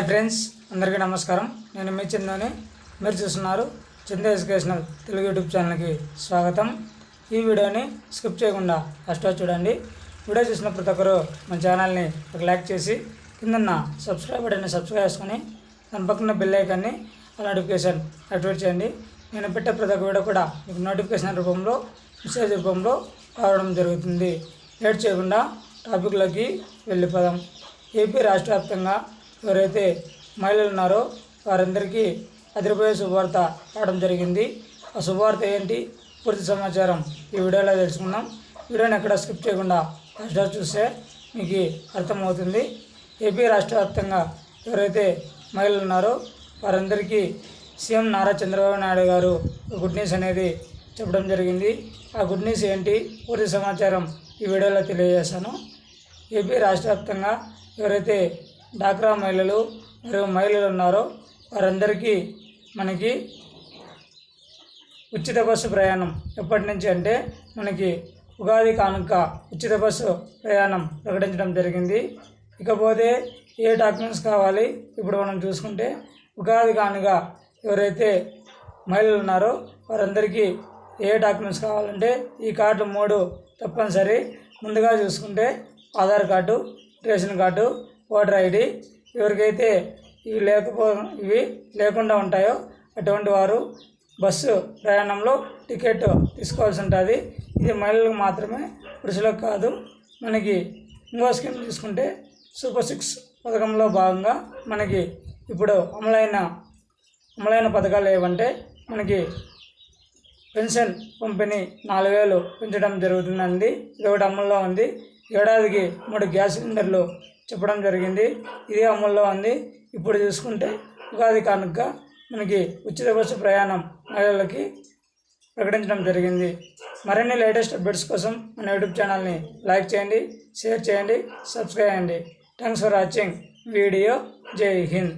Hi friends, అందరికీ నమస్కారం. నేను మీ చందుని. మీరు చూస్తున్నారు చందు ఎడ్యుకేషనల్ తెలుగు యూట్యూబ్ ఛానల్కి స్వాగతం. ఈ వీడియోని స్కిప్ చేయకుండా ఫస్ట్ చూడండి. వీడియో చూసిన ప్రతి ఒక్కరు మన ఛానల్ని ఒక లైక్ చేసి కిందన్న సబ్స్క్రైబ్ బటన్ని సబ్స్క్రైబ్ చేసుకొని దాని పక్కన బెల్ ఐకాన్ని నోటిఫికేషన్ యాక్టివేట్ చేయండి. నేను పెట్టే ప్రతి ఒక్క వీడియో కూడా మీకు నోటిఫికేషన్ రూపంలో మెసేజ్ రూపంలో రావడం జరుగుతుంది. లేట్ చేయకుండా టాపిక్లోకి వెళ్ళిపోదాం. ఏపీ రాష్ట్ర వ్యాప్తంగా ఎవరైతే మహిళలు ఉన్నారో వారందరికీ అదిరిపోయే శుభవార్త రావడం జరిగింది. ఆ శుభవార్త ఏంటి, పూర్తి సమాచారం ఈ వీడియోలో తెలుసుకుందాం. వీడియోని ఎక్కడ స్కిప్ చేయకుండా ఫస్ట్ చూస్తే మీకు అర్థమవుతుంది. ఏపీ రాష్ట్ర వ్యాప్తంగా ఎవరైతే మహిళలు ఉన్నారో వారందరికీ సీఎం నారా చంద్రబాబు నాయుడు గారు గుడ్ న్యూస్ అనేది చెప్పడం జరిగింది. ఆ గుడ్ న్యూస్ ఏంటి, పూర్తి సమాచారం ఈ వీడియోలో తెలియజేస్తాను. ఏపీ రాష్ట్ర వ్యాప్తంగా ఎవరైతే డాక్రా మహిళలు మరియు మహిళలు ఉన్నారో వారందరికీ మనకి ఉచిత బస్సు ప్రయాణం ఎప్పటి నుంచి అంటే మనకి ఉగాది కానుక ఉచిత బస్సు ప్రయాణం ప్రకటించడం జరిగింది. ఇకపోతే ఏ డాక్యుమెంట్స్ కావాలి, ఇప్పుడు మనం చూసుకుంటే ఉగాది కానుక ఎవరైతే మహిళలు ఉన్నారో వారందరికీ ఏ డాక్యుమెంట్స్ కావాలంటే ఈ కార్డు 3 తప్పనిసరి. ముందుగా చూసుకుంటే Aadhaar card, ration card, voter ID. ఎవరికైతే ఇవి లేకుండా ఉంటాయో అటువంటి వారు బస్సు ప్రయాణంలో టికెట్ తీసుకోవాల్సి ఉంటుంది. ఇది మహిళలకు మాత్రమే, పురుషులకు కాదు. మనకి ఇంకో స్కీమ్ తీసుకుంటే సూపర్ 6 పథకంలో భాగంగా మనకి ఇప్పుడు అమలైన పథకాలు ఏవంటే మనకి పెన్షన్ పంపిణీ 4,000 పెంచడం జరుగుతుందండి. ఇది ఒకటి అమల్లో ఉంది. ఏడాదికి 3 గ్యాస్ సిలిండర్లు చెప్పడం జరిగింది. ఇదే అమల్లో ఉంది. ఇప్పుడు చూసుకుంటే ఉగాది కానుక మనకి ఉచిత బస్సు ప్రయాణం మహిళలకి ప్రకటించడం జరిగింది. మరిన్ని లేటెస్ట్ అప్డేట్స్ కోసం మన యూట్యూబ్ ఛానల్ని లైక్ చేయండి, షేర్ చేయండి, సబ్స్క్రైబ్ చేయండి. Thanks for watching video. జై హింద్.